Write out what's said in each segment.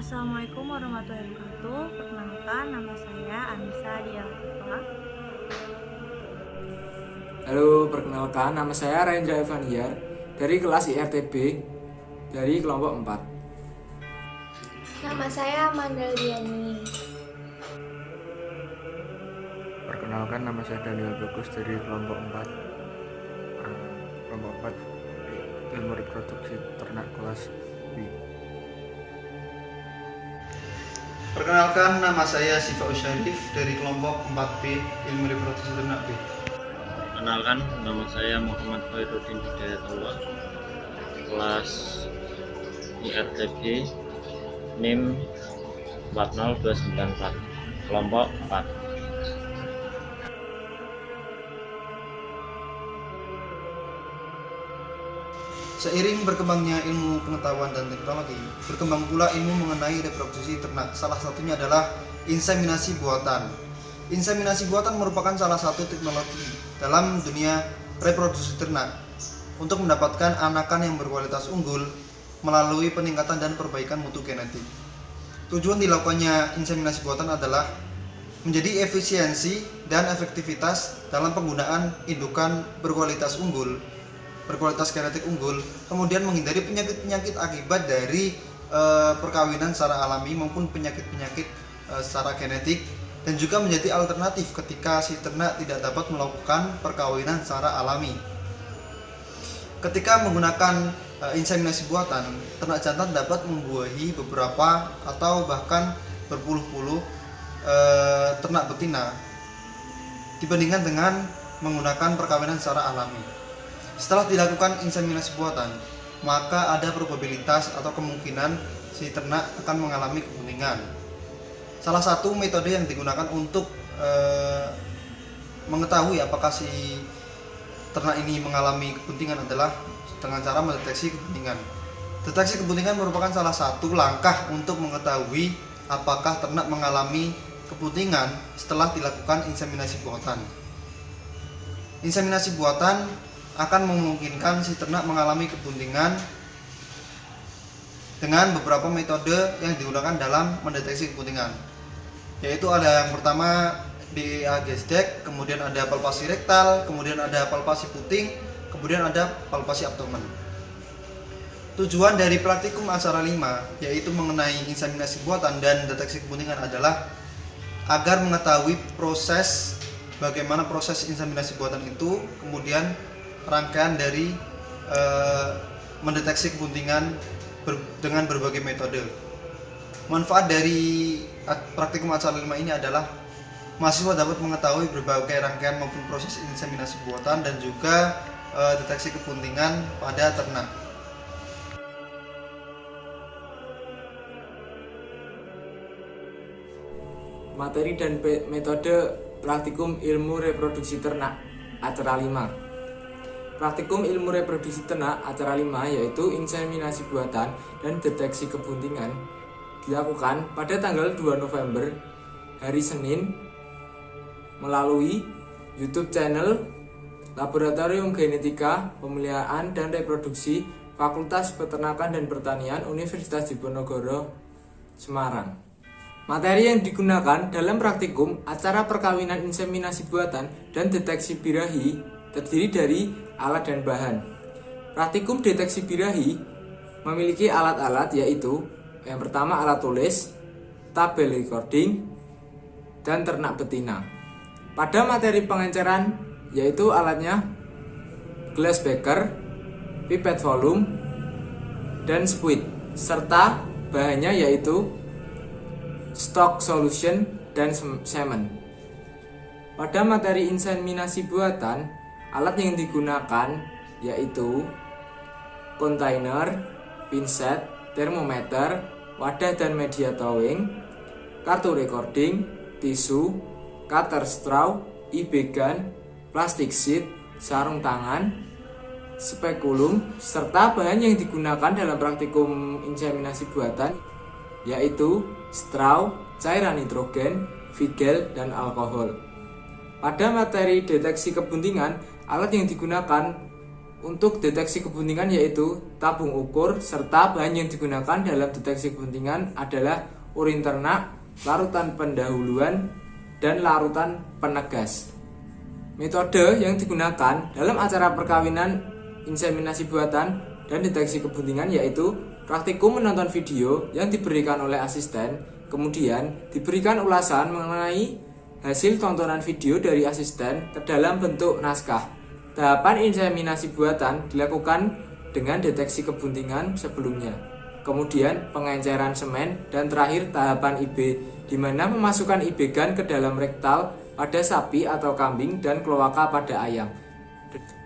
Assalamualaikum warahmatullahi wabarakatuh. Perkenalkan, nama saya Anissa Dia Latifa. Halo, perkenalkan nama saya Rendra Evaniar dari kelas IRTB dari kelompok 4. Nama saya Mandal Diani. Perkenalkan, nama saya Daniel Bagus dari kelompok 4. Kelompok 4 ilmu reproduksi ternak kelas B. Perkenalkan, nama saya Siva Usyarif dari kelompok 4B ilmu reproduksi ternak B. Perkenalkan, nama saya Muhammad Khairuddin Hidayatullah, kelas IRTB, NIM 40294, kelompok 4. Seiring berkembangnya ilmu pengetahuan dan teknologi, berkembang pula ilmu mengenai reproduksi ternak. Salah satunya adalah inseminasi buatan. Inseminasi buatan merupakan salah satu teknologi dalam dunia reproduksi ternak untuk mendapatkan anakan yang berkualitas unggul melalui peningkatan dan perbaikan mutu genetik. Tujuan dilakukannya inseminasi buatan adalah menjadi efisiensi dan efektivitas dalam penggunaan indukan berkualitas genetik unggul, kemudian menghindari penyakit-penyakit akibat dari perkawinan secara alami maupun penyakit-penyakit secara genetik, dan juga menjadi alternatif ketika si ternak tidak dapat melakukan perkawinan secara alami. Ketika menggunakan inseminasi buatan, ternak jantan dapat membuahi beberapa atau bahkan berpuluh-puluh ternak betina dibandingkan dengan menggunakan perkawinan secara alami. Setelah dilakukan inseminasi buatan, maka ada probabilitas atau kemungkinan si ternak akan mengalami keputingan. Salah satu metode yang digunakan untuk mengetahui apakah si ternak ini mengalami keputingan adalah dengan cara mendeteksi keputingan. Deteksi keputingan merupakan salah satu langkah untuk mengetahui apakah ternak mengalami keputingan setelah dilakukan inseminasi buatan. Inseminasi buatan akan memungkinkan si ternak mengalami keputingan dengan beberapa metode yang digunakan dalam mendeteksi keputingan, yaitu ada yang pertama DEA gestek, kemudian ada palpasi rektal, kemudian ada palpasi puting, kemudian ada palpasi abdomen. Tujuan dari praktikum acara 5 yaitu mengenai inseminasi buatan dan deteksi keputingan adalah agar mengetahui bagaimana proses inseminasi buatan itu, kemudian rangkaian dari mendeteksi keputingan dengan berbagai metode. Manfaat dari praktikum acara 5 ini adalah mahasiswa dapat mengetahui berbagai rangkaian maupun proses inseminasi buatan dan juga deteksi keputingan pada ternak. Materi dan metode praktikum ilmu reproduksi ternak acara 5. Praktikum ilmu reproduksi ternak acara 5 yaitu inseminasi buatan dan deteksi keputingan dilakukan pada tanggal 2 November hari Senin melalui YouTube channel Laboratorium Genetika Pemeliharaan dan Reproduksi Fakultas Peternakan dan Pertanian Universitas Diponegoro, Semarang. Materi yang digunakan dalam praktikum acara perkawinan inseminasi buatan dan deteksi birahi terdiri dari alat dan bahan. Praktikum deteksi birahi memiliki alat-alat yaitu yang pertama alat tulis, tabel recording, dan ternak betina. Pada materi pengenceran yaitu alatnya glass beaker, pipette volume, dan spuit, serta bahannya yaitu stock solution dan semen. Pada materi inseminasi buatan, alat yang digunakan yaitu kontainer, pinset, termometer, wadah dan media towing, kartu recording, tisu, cutter straw, IB gun, plastik sheet, sarung tangan, spekulum, serta bahan yang digunakan dalam praktikum inseminasi buatan yaitu straw, cairan nitrogen, vigel, dan alkohol. Pada materi deteksi keputingan, alat yang digunakan Untuk deteksi kebuntingan yaitu tabung ukur serta bahan yang digunakan dalam deteksi kebuntingan adalah urin ternak, larutan pendahuluan, dan larutan penegas. Metode yang digunakan dalam acara perkawinan, inseminasi buatan, dan deteksi kebuntingan yaitu praktikum menonton video yang diberikan oleh asisten, kemudian diberikan ulasan mengenai hasil tontonan video dari asisten ke dalam bentuk naskah. Tahapan inseminasi buatan dilakukan dengan deteksi kebuntingan sebelumnya, kemudian pengenceran semen, dan terakhir tahapan IB, di mana memasukkan IB gun ke dalam rektal pada sapi atau kambing dan kloaka pada ayam.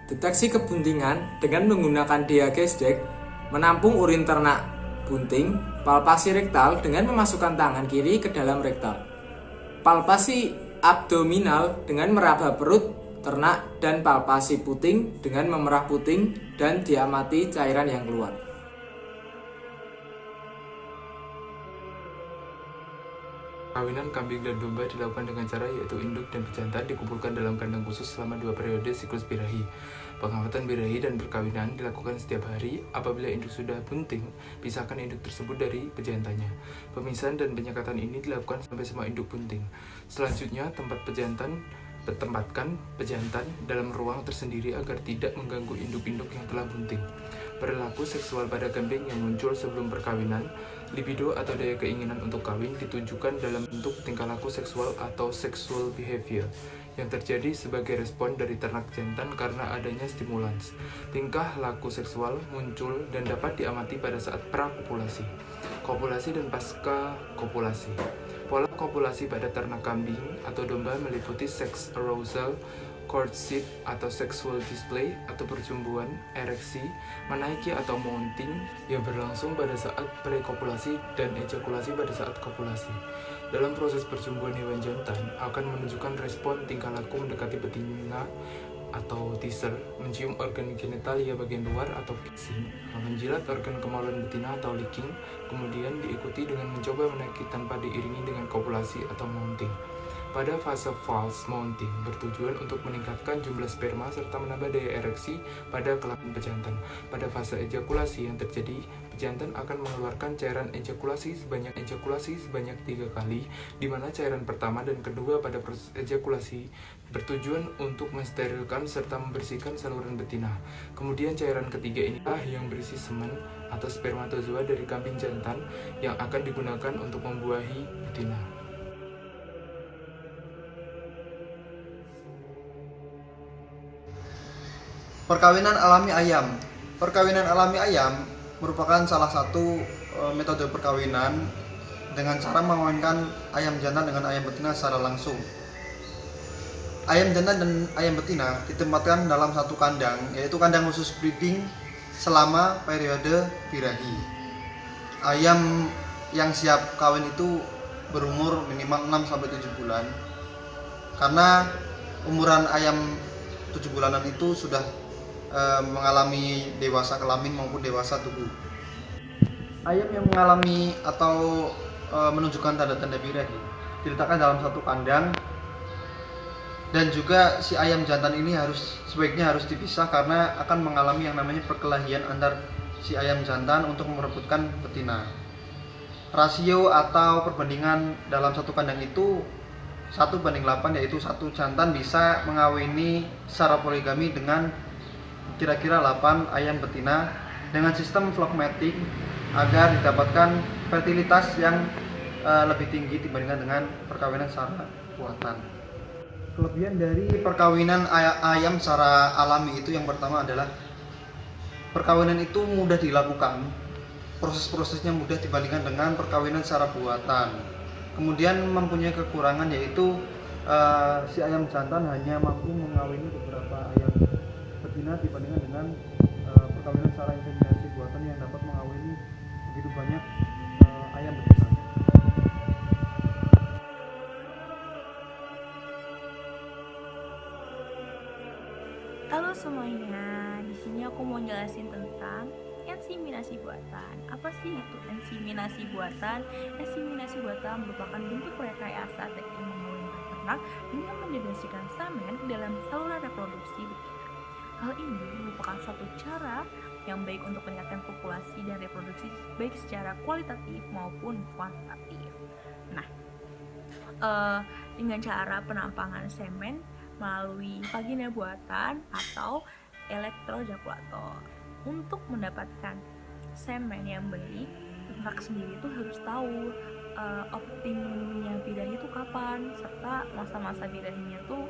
Deteksi kebuntingan dengan menggunakan DHGSDEC, menampung urin ternak bunting, palpasi rektal dengan memasukkan tangan kiri ke dalam rektal, palpasi abdominal dengan meraba perut ternak, dan palpasi puting dengan memerah puting dan diamati cairan yang keluar. Perkawinan kambing dan domba dilakukan dengan cara yaitu induk dan pejantan dikumpulkan dalam kandang khusus selama 2 periode siklus birahi. Pengamatan birahi dan perkawinan dilakukan setiap hari. Apabila induk sudah bunting, pisahkan induk tersebut dari pejantannya. Pemisahan dan penyekatan ini dilakukan sampai semua induk bunting. Selanjutnya, tempatkan pejantan dalam ruang tersendiri agar tidak mengganggu induk-induk yang telah bunting. Perilaku seksual pada kambing yang muncul sebelum perkawinan, libido atau daya keinginan untuk kawin ditunjukkan dalam bentuk tingkah laku seksual atau sexual behavior yang terjadi sebagai respon dari ternak jantan karena adanya stimulans. Tingkah laku seksual muncul dan dapat diamati pada saat prakopulasi, kopulasi, dan pasca kopulasi. Pola kopulasi pada ternak kambing atau domba meliputi sex arousal, courtship atau sexual display atau percumbuan, ereksi, menaiki atau mounting yang berlangsung pada saat prekopulasi dan ejakulasi pada saat kopulasi. Dalam proses percumbuan hewan jantan akan menunjukkan respon tingkah laku mendekati betina atau teaser, mencium organ genitalia bagian luar atau kissing, menjilat organ kemaluan betina atau licking, kemudian diikuti dengan mencoba menaiki tanpa diiringi dengan kopulasi atau mounting. Pada fase false mounting bertujuan untuk meningkatkan jumlah sperma serta menambah daya ereksi pada kelamin pejantan. Pada fase ejakulasi yang terjadi, pejantan akan mengeluarkan cairan ejakulasi sebanyak 3 kali, di mana cairan pertama dan kedua pada proses ejakulasi bertujuan untuk mensterilkan serta membersihkan saluran betina. Kemudian cairan ketiga inilah yang berisi semen atau spermatozoa dari kambing jantan yang akan digunakan untuk membuahi betina. Perkawinan alami ayam. Perkawinan alami ayam merupakan salah satu metode perkawinan dengan cara mengawinkan ayam jantan dengan ayam betina secara langsung. Ayam jantan dan ayam betina ditempatkan dalam satu kandang, yaitu kandang khusus breeding selama periode birahi. Ayam yang siap kawin itu berumur minimal 6-7 bulan. Karena umuran ayam 7 bulanan itu sudah mengalami dewasa kelamin maupun dewasa tubuh. Ayam yang mengalami atau menunjukkan tanda-tanda birahi diletakkan dalam satu kandang, dan juga si ayam jantan ini sebaiknya harus dipisah karena akan mengalami yang namanya perkelahian antar si ayam jantan untuk merebutkan betina. Rasio atau perbandingan dalam satu kandang itu 1:8, yaitu satu jantan bisa mengawini secara poligami dengan kira-kira 8 ayam betina dengan sistem flock mating agar didapatkan fertilitas yang lebih tinggi dibandingkan dengan perkawinan secara buatan. Kelebihan dari perkawinan ayam secara alami itu yang pertama adalah perkawinan itu mudah dilakukan, proses-prosesnya mudah dibandingkan dengan perkawinan secara buatan. Kemudian mempunyai kekurangan yaitu si ayam jantan hanya mampu mengawini beberapa ayam betina dibandingkan dengan perkawinan secara inseminasi buatan yang dapat mengawini begitu banyak ayam betina. Halo semuanya, di sini aku mau jelasin tentang inseminasi buatan. Apa sih itu inseminasi buatan? Inseminasi buatan merupakan bentuk rekayasa teknik mengawinkan ternak dengan mendedasikan semen ke dalam saluran reproduksi betina. Hal ini merupakan suatu cara yang baik untuk meningkatkan populasi dan reproduksi baik secara kualitatif maupun kuantitatif. Nah, dengan cara penampangan semen melalui vagina buatan atau elektrojakulator. Untuk mendapatkan semen yang baik, peternak sendiri itu harus tahu optimumnya birahi itu kapan, serta masa-masa birahinya tuh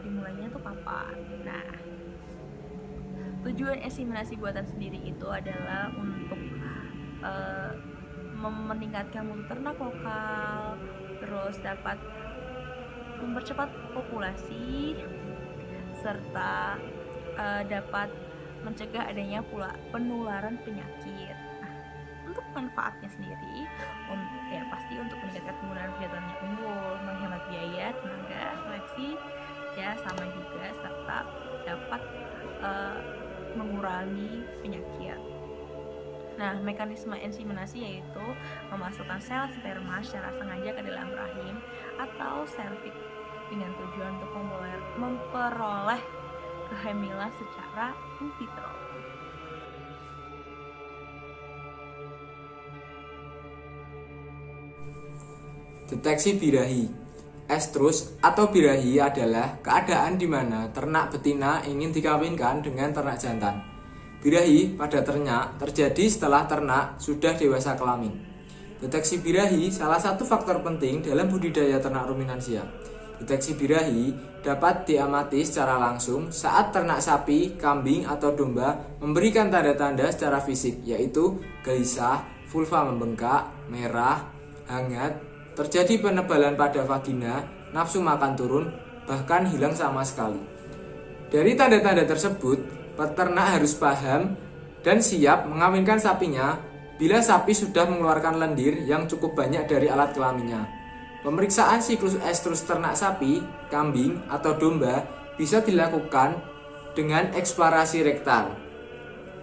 dimulainya tuh kapan. Nah, tujuan inseminasi buatan sendiri itu adalah untuk meningkatkan mutu ternak lokal, terus dapat mempercepat populasi, serta dapat mencegah adanya pula penularan penyakit. Nah, untuk manfaatnya sendiri, ya pasti untuk meningkatkan penggunaan kegiatan yang unggul, menghemat biaya, tenaga, seleksi, ya sama juga, serta dapat mengurangi penyakit. Nah, mekanisme inseminasi yaitu memasukkan sel sperma secara sengaja ke dalam rahim atau serviks dengan tujuan untuk memperoleh kehamilan secara in vitro. Deteksi birahi. Estrus atau birahi adalah keadaan di mana ternak betina ingin dikawinkan dengan ternak jantan. Birahi pada ternak terjadi setelah ternak sudah dewasa kelamin. Deteksi birahi salah satu faktor penting dalam budidaya ternak ruminansia. Deteksi birahi dapat diamati secara langsung saat ternak sapi, kambing, atau domba memberikan tanda-tanda secara fisik, yaitu gelisah, vulva membengkak, merah, hangat, terjadi penebalan pada vagina, nafsu makan turun, bahkan hilang sama sekali. Dari tanda-tanda tersebut, peternak harus paham dan siap mengawinkan sapinya bila sapi sudah mengeluarkan lendir yang cukup banyak dari alat kelaminnya. Pemeriksaan siklus estrus ternak sapi, kambing, atau domba bisa dilakukan dengan eksplorasi rektal.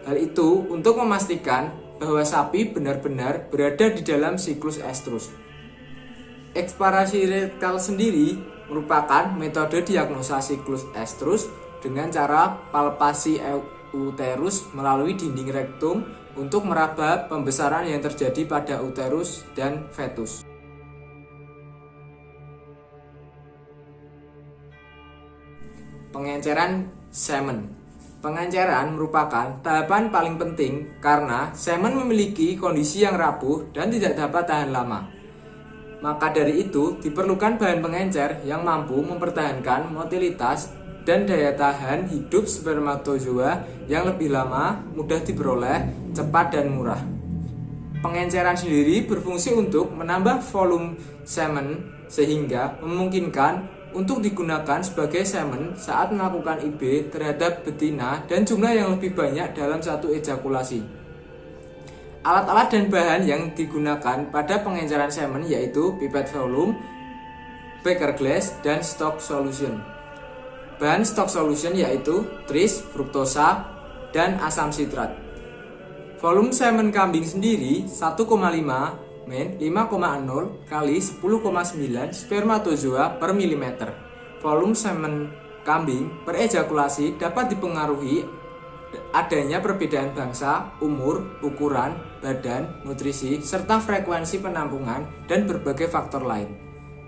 Hal itu untuk memastikan bahwa sapi benar-benar berada di dalam siklus estrus. Eksplorasi rektal sendiri merupakan metode diagnosa siklus estrus dengan cara palpasi uterus melalui dinding rektum untuk meraba pembesaran yang terjadi pada uterus dan fetus. Pengenceran semen. Pengenceran merupakan tahapan paling penting karena semen memiliki kondisi yang rapuh dan tidak dapat tahan lama. Maka dari itu, diperlukan bahan pengencer yang mampu mempertahankan motilitas dan daya tahan hidup spermatozoa yang lebih lama, mudah diperoleh, cepat dan murah. Pengenceran sendiri berfungsi untuk menambah volume semen sehingga memungkinkan untuk digunakan sebagai semen saat melakukan IB terhadap betina dan jumlah yang lebih banyak dalam satu ejakulasi. Alat-alat dan bahan yang digunakan pada pengenceran semen yaitu pipet volume, Becker glass, dan stock solution. Bahan stock solution yaitu tris, fruktosa, dan asam sitrat. Volume semen kambing sendiri 1,5 men 5,0 kali 10,9 spermatozoa per milimeter. Volume semen kambing per ejakulasi dapat dipengaruhi adanya perbedaan bangsa, umur, ukuran, badan, nutrisi, serta frekuensi penampungan dan berbagai faktor lain.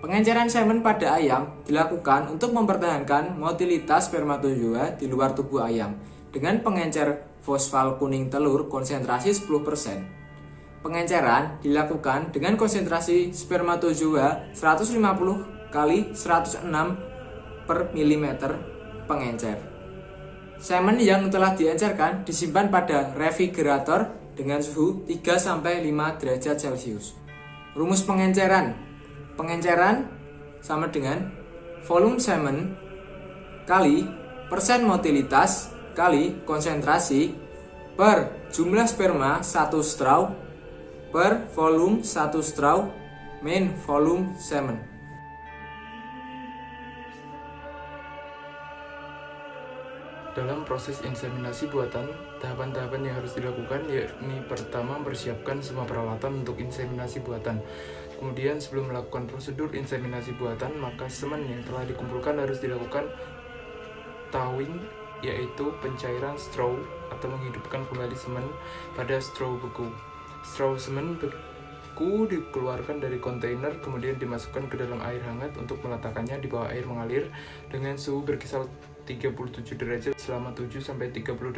Pengenceran semen pada ayam dilakukan untuk mempertahankan motilitas spermatozoa di luar tubuh ayam dengan pengencer fosfal kuning telur konsentrasi 10%. Pengenceran dilakukan dengan konsentrasi spermatozoa 150 kali 106 per milimeter pengencer. Semen yang telah diencerkan disimpan pada refrigerator dengan suhu 3-5 derajat Celcius. Rumus pengenceran. Pengenceran sama dengan volume semen kali persen motilitas kali konsentrasi per jumlah sperma 1 straw per volume 1 straw min volume semen. Dalam proses inseminasi buatan, tahapan-tahapan yang harus dilakukan yakni pertama mempersiapkan semua peralatan untuk inseminasi buatan. Kemudian sebelum melakukan prosedur inseminasi buatan, maka semen yang telah dikumpulkan harus dilakukan tawing yaitu pencairan straw atau menghidupkan kembali semen pada straw beku. Straw semen beku dikeluarkan dari kontainer, kemudian dimasukkan ke dalam air hangat untuk meletakkannya di bawah air mengalir dengan suhu berkisar 37 derajat selama 7-30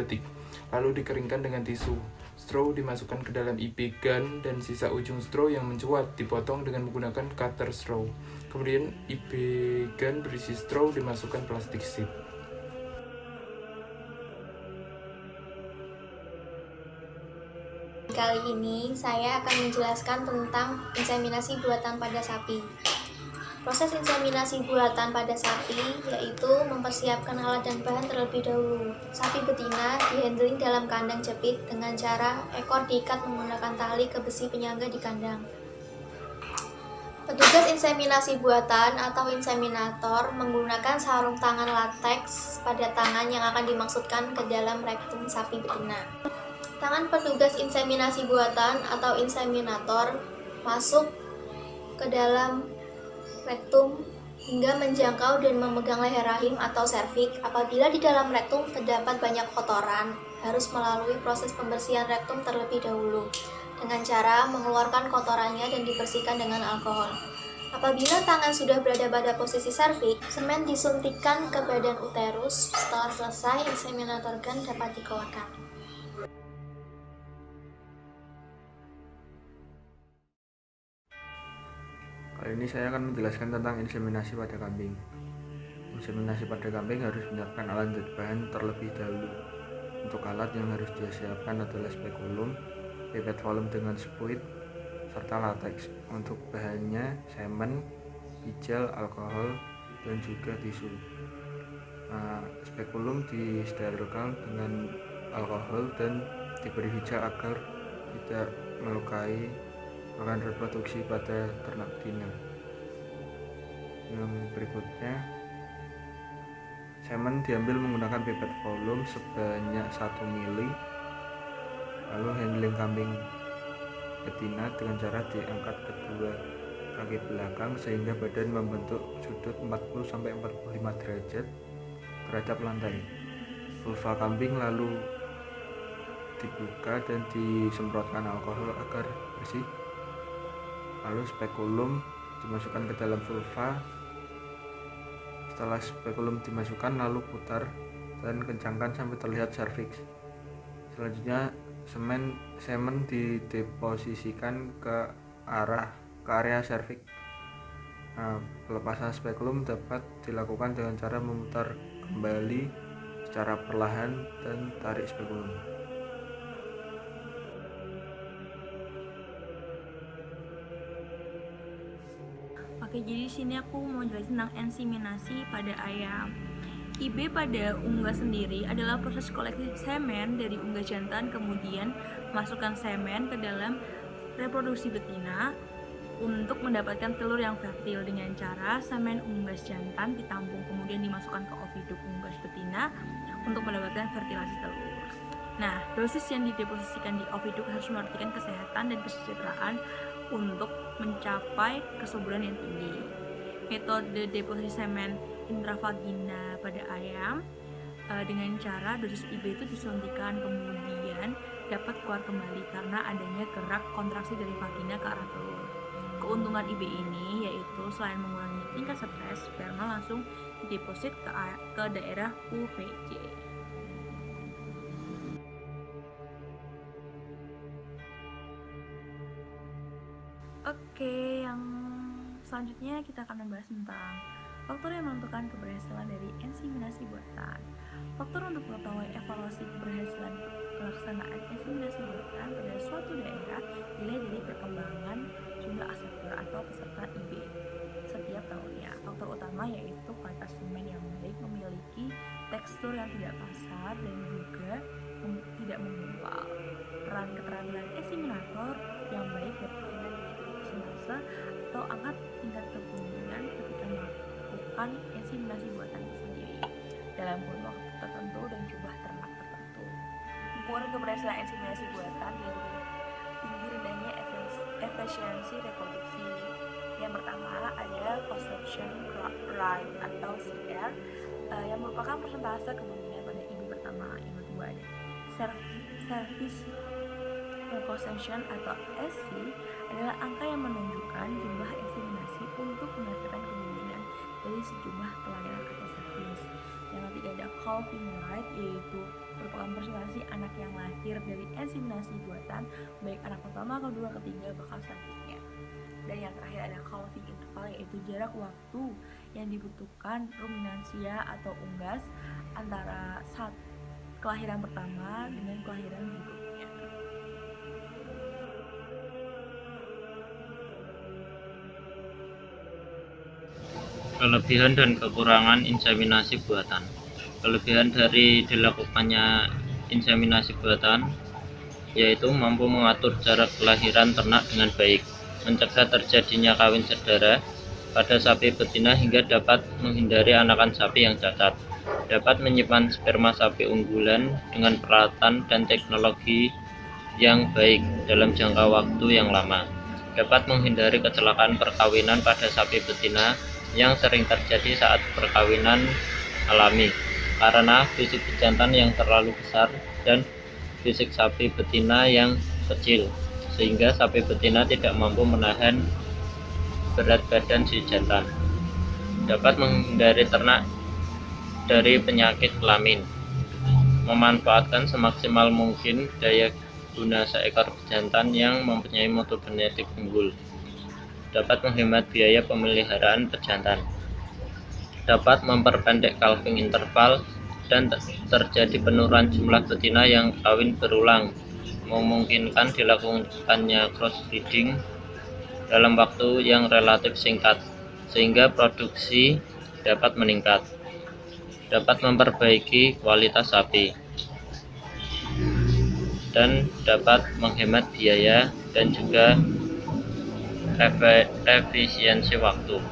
detik. Lalu dikeringkan dengan tisu. Straw dimasukkan ke dalam IB gun dan sisa ujung straw yang mencuat dipotong dengan menggunakan cutter straw. Kemudian IB gun berisi straw dimasukkan plastik sheet. Kali ini saya akan menjelaskan tentang inseminasi buatan pada sapi. Proses inseminasi buatan pada sapi yaitu mempersiapkan alat dan bahan terlebih dahulu. Sapi betina dihandling dalam kandang jepit dengan cara ekor diikat menggunakan tali ke besi penyangga di kandang. Petugas inseminasi buatan atau inseminator menggunakan sarung tangan lateks pada tangan yang akan dimasukkan ke dalam rektum sapi betina. Tangan petugas inseminasi buatan atau inseminator masuk ke dalam rektum hingga menjangkau dan memegang leher rahim atau serviks. Apabila di dalam rektum terdapat banyak kotoran, harus melalui proses pembersihan rektum terlebih dahulu dengan cara mengeluarkan kotorannya dan dibersihkan dengan alkohol. Apabila tangan sudah berada pada posisi serviks, semen disuntikkan ke badan uterus. Setelah selesai, inseminator gun dapat dikeluarkan. Kali ini saya akan menjelaskan tentang inseminasi pada kambing. Inseminasi pada kambing harus menyiapkan alat dan bahan terlebih dahulu. Untuk alat yang harus disiapkan adalah spekulum, pipet volume dengan spuit, serta lateks. Untuk bahannya semen, hijal, alkohol, dan juga tisu. Spekulum disterilkan dengan alkohol dan diberi hijal agar tidak melukai organ reproduksi pada ternak betina. Yang berikutnya, semen diambil menggunakan pipet volume sebanyak 1 mili. Lalu handling kambing betina dengan cara diangkat kedua kaki belakang sehingga badan membentuk sudut 40-45 derajat terhadap lantai. Vulva kambing lalu dibuka dan disemprotkan alkohol agar bersih. Lalu spekulum dimasukkan ke dalam vulva. Setelah spekulum dimasukkan, lalu putar dan kencangkan sampai terlihat serviks. Selanjutnya semen dideposisikan ke area serviks. Pelepasan spekulum dapat dilakukan dengan cara memutar kembali secara perlahan dan tarik spekulum. Oke, jadi di sini aku mau jelasin tentang inseminasi pada ayam. IB pada unggas sendiri adalah proses koleksi semen dari unggas jantan, kemudian masukkan semen ke dalam reproduksi betina untuk mendapatkan telur yang fertil dengan cara semen unggas jantan ditampung kemudian dimasukkan ke oviduk unggas betina untuk mendapatkan fertilasi telur. Nah, dosis yang dideposisikan di oviduk harus memperhatikan kesehatan dan kesejahteraan untuk mencapai kesuburan yang tinggi. Metode deposisi semen intravagina pada ayam dengan cara dosis IB itu disuntikan kemudian dapat keluar kembali karena adanya gerak kontraksi dari vagina ke arah telur. Keuntungan IB ini yaitu selain mengurangi tingkat stres, sperma langsung dideposit ke daerah UVJ. Oke, yang selanjutnya kita akan membahas tentang faktor yang menentukan keberhasilan dari inseminasi buatan. Faktor untuk mengetahui evaluasi keberhasilan pelaksanaan inseminasi buatan pada suatu daerah dilihat dari perkembangan jumlah akseptor atau peserta IB setiap tahunnya. Faktor utama yaitu kualitas semen yang baik, memiliki tekstur yang tidak kasar dan juga tidak menguap. Peran keterampilan inseminator yang baik berkaitan dengan persentase atau angka tingkat kebutuhan ketika melakukan inseminasi buatan itu sendiri dalam kurun waktu tertentu dan jumlah ternak tertentu. Ukuran keberhasilan inseminasi buatan dari tinggi rendahnya efisiensi reproduksi. Yang pertama ada conception rate atau CR yang merupakan persentase kemungkinan pada IB pertama. Yang kedua ada service representation atau SC adalah angka yang menunjukkan jumlah inseminasi untuk menyatakan kebuntingan dari sejumlah pelayanan atau servis. Yang ketiga ada calving rate, yaitu merupakan presentasi anak yang lahir dari inseminasi buatan, baik anak pertama, kedua, ketiga, bahkan selanjutnya. Dan yang terakhir ada calving interval, yaitu jarak waktu yang dibutuhkan ruminansia atau unggas antara saat kelahiran pertama dengan kelahiran berikutnya. Kelebihan dan kekurangan inseminasi buatan. Kelebihan dari dilakukannya inseminasi buatan yaitu mampu mengatur jarak kelahiran ternak dengan baik, mencegah terjadinya kawin saudara pada sapi betina hingga dapat menghindari anakan sapi yang cacat, dapat menyimpan sperma sapi unggulan dengan peralatan dan teknologi yang baik dalam jangka waktu yang lama, dapat menghindari kecelakaan perkawinan pada sapi betina yang sering terjadi saat perkawinan alami karena fisik jantan yang terlalu besar dan fisik sapi betina yang kecil, sehingga sapi betina tidak mampu menahan berat badan si jantan, dapat menghindari ternak dari penyakit kelamin, memanfaatkan semaksimal mungkin daya guna seekor jantan yang mempunyai mutu genetik unggul, dapat menghemat biaya pemeliharaan pejantan, dapat memperpendek calving interval dan terjadi penurunan jumlah betina yang kawin berulang, memungkinkan dilakukannya crossbreeding dalam waktu yang relatif singkat sehingga produksi dapat meningkat, dapat memperbaiki kualitas sapi, dan dapat menghemat biaya dan juga efisiensi waktu.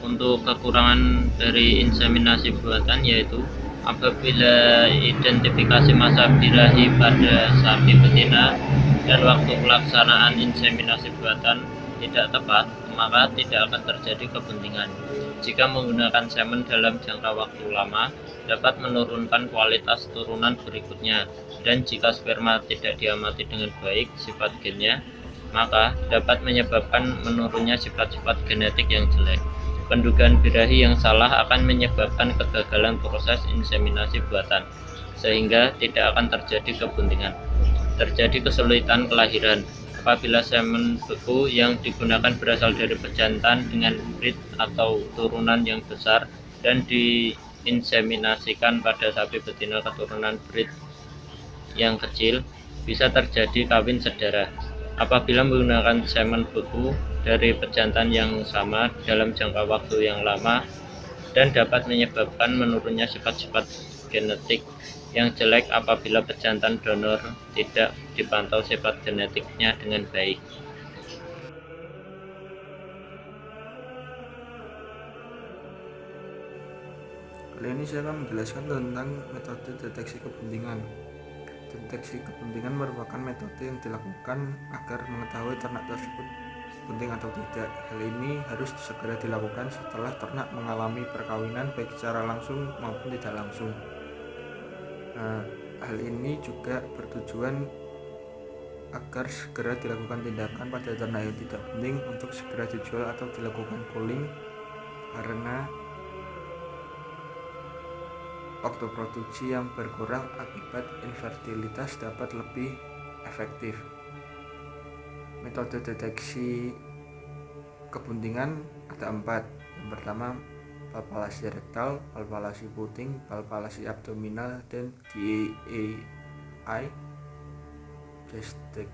Untuk kekurangan dari inseminasi buatan yaitu apabila identifikasi masa birahi pada sapi betina dan waktu pelaksanaan inseminasi buatan tidak tepat, maka tidak akan terjadi kebuntingan. Jika menggunakan semen dalam jangka waktu lama, dapat menurunkan kualitas turunan berikutnya, dan jika sperma tidak diamati dengan baik sifat gennya, maka dapat menyebabkan menurunnya sifat-sifat genetik yang jelek. Pendugaan birahi yang salah akan menyebabkan kegagalan proses inseminasi buatan, sehingga tidak akan terjadi kebuntingan. Terjadi kesulitan kelahiran apabila semen beku yang digunakan berasal dari pejantan dengan breed atau turunan yang besar dan diinseminasikan pada sapi betina keturunan breed yang kecil, bisa terjadi kawin sedara. Apabila menggunakan semen beku dari pejantan yang sama dalam jangka waktu yang lama dan dapat menyebabkan menurunnya sifat-sifat genetik yang jelek apabila pejantan donor tidak dipantau sifat genetiknya dengan baik. Kali ini saya akan menjelaskan tentang metode deteksi kebuntingan. Deteksi kebuntingan merupakan metode yang dilakukan agar mengetahui ternak tersebut bunting atau tidak. Hal ini harus segera dilakukan setelah ternak mengalami perkawinan baik secara langsung maupun tidak langsung. Hal ini juga bertujuan agar segera dilakukan tindakan pada ternak yang tidak bunting untuk segera dijual atau dilakukan culling, karena waktu produksi yang berkurang akibat infertilitas dapat lebih efektif. Metode deteksi kebuntingan ada 4. Yang pertama, palpasi rektal, palpasi puting, palpasi abdominal, dan DAI gestek.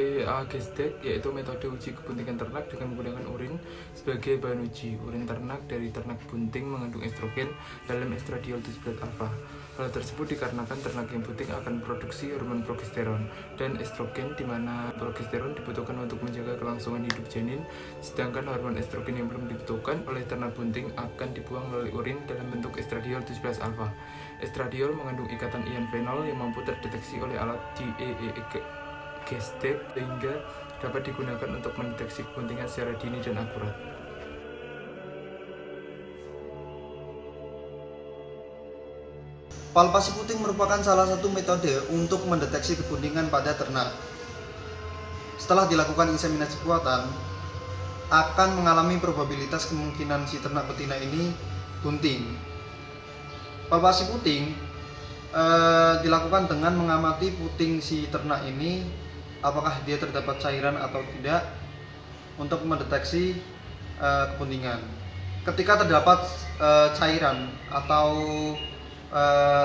DAI gestek yaitu metode uji kebuntingan ternak dengan menggunakan urin sebagai bahan uji. Urin ternak dari ternak bunting mengandung estrogen dalam estradiol 17 alfa. Hal tersebut dikarenakan ternak yang bunting akan produksi hormon progesteron dan estrogen, di mana progesteron dibutuhkan untuk menjaga kelangsungan hidup janin, sedangkan hormon estrogen yang belum dibutuhkan oleh ternak bunting akan dibuang melalui urin dalam bentuk estradiol 17 alfa. Estradiol mengandung ikatan ion fenol yang mampu terdeteksi oleh alat DAI gestek, sehingga dapat digunakan untuk mendeteksi kebuntingan secara dini dan akurat. Palpasi puting merupakan salah satu metode untuk mendeteksi kebuntingan pada ternak. Setelah dilakukan inseminasi buatan, akan mengalami probabilitas kemungkinan si ternak betina ini bunting. Palpasi puting dilakukan dengan mengamati puting si ternak ini apakah dia terdapat cairan atau tidak untuk mendeteksi kebuntingan. Ketika terdapat cairan atau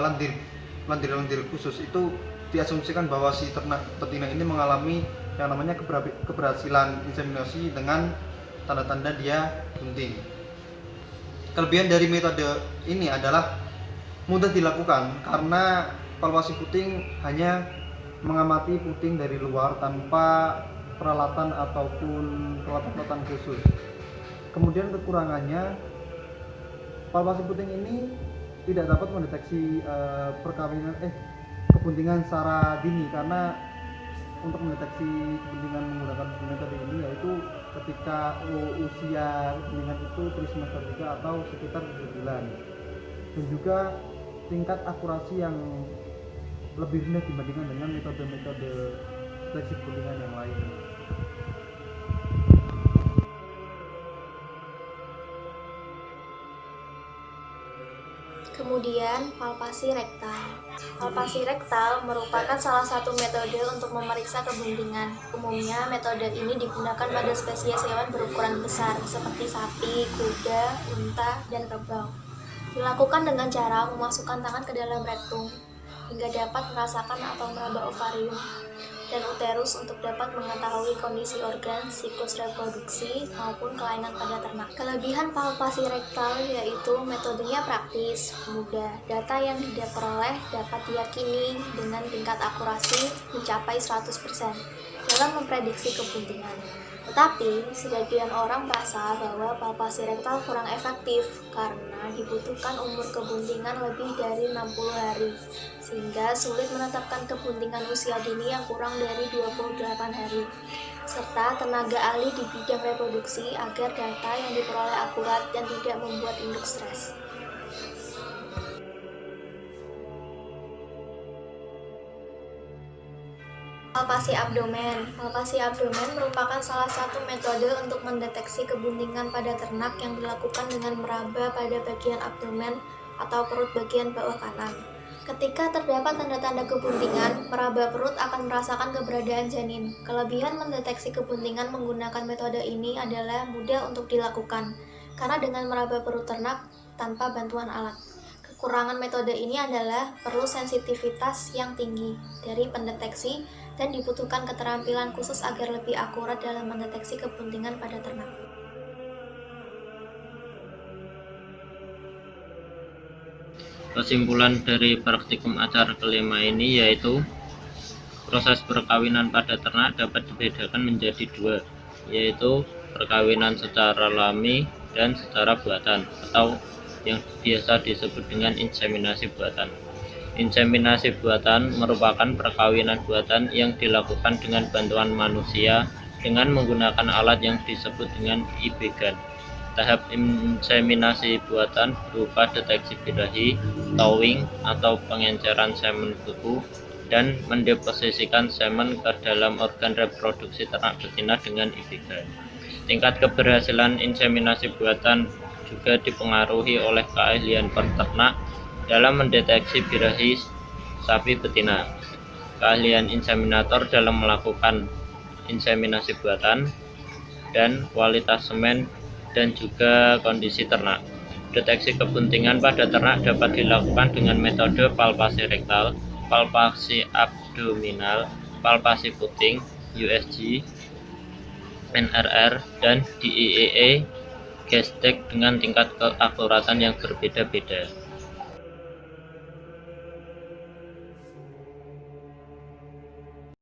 lendir khusus, itu diasumsikan bahwa si ternak betina ini mengalami yang namanya keberhasilan inseminasi dengan tanda-tanda dia bunting. Kelebihan dari metode ini adalah mudah dilakukan karena palpasi puting hanya mengamati puting dari luar tanpa peralatan ataupun peralatan khusus. Kemudian kekurangannya, palpasi puting ini tidak dapat mendeteksi kebuntingan secara dini, karena untuk mendeteksi kebuntingan menggunakan metode ini yaitu ketika usia kebuntingan itu trimester 3 atau sekitar 7 bulan, dan juga tingkat akurasi yang lebih rendah dibandingkan dengan metode-metode deteksi kebuntingan yang lain. Kemudian, palpasi rektal. Palpasi rektal merupakan salah satu metode untuk memeriksa kebuntingan. Umumnya, metode ini digunakan pada spesies hewan berukuran besar seperti sapi, kuda, unta, dan kerbau. Dilakukan dengan cara memasukkan tangan ke dalam rektum hingga dapat merasakan atau meraba ovarium dan uterus untuk dapat mengetahui kondisi organ, siklus reproduksi, maupun kelainan pada ternak. Kelebihan palpasi rektal yaitu metodenya praktis, mudah, data yang diperoleh dapat diyakini dengan tingkat akurasi mencapai 100% dalam memprediksi kebuntingan. Tetapi, sebagian orang merasa bahwa palpasi rektal kurang efektif karena dibutuhkan umur kebuntingan lebih dari 60 hari, sehingga sulit menetapkan kebuntingan usia dini yang kurang dari 28 hari, serta tenaga ahli di bidang reproduksi agar data yang diperoleh akurat dan tidak membuat induk stres. Palpasi abdomen. Palpasi abdomen merupakan salah satu metode untuk mendeteksi kebuntingan pada ternak yang dilakukan dengan meraba pada bagian abdomen atau perut bagian bawah kanan. Ketika terdapat tanda-tanda kebuntingan, meraba perut akan merasakan keberadaan janin. Kelebihan mendeteksi kebuntingan menggunakan metode ini adalah mudah untuk dilakukan, karena dengan meraba perut ternak tanpa bantuan alat. Kekurangan metode ini adalah perlu sensitivitas yang tinggi dari pendeteksi dan dibutuhkan keterampilan khusus agar lebih akurat dalam mendeteksi kebuntingan pada ternak. Kesimpulan dari praktikum acara kelima ini yaitu proses perkawinan pada ternak dapat dibedakan menjadi dua, yaitu perkawinan secara alami dan secara buatan atau yang biasa disebut dengan inseminasi buatan. Inseminasi buatan merupakan perkawinan buatan yang dilakukan dengan bantuan manusia dengan menggunakan alat yang disebut dengan IBGAN. Tahap inseminasi buatan berupa deteksi birahi, towing atau pengenceran semen beku, dan mendeposisikan semen ke dalam organ reproduksi ternak betina dengan IBGAN. Tingkat keberhasilan inseminasi buatan juga dipengaruhi oleh keahlian peternak dalam mendeteksi birahi sapi betina, keahlian inseminator dalam melakukan inseminasi buatan, dan kualitas semen dan juga kondisi ternak. Deteksi kebuntingan pada ternak dapat dilakukan dengan metode palpasi rektal, palpasi abdominal, palpasi puting, USG, NRR, dan DIEE Gestek dengan tingkat keakuratan yang berbeda-beda.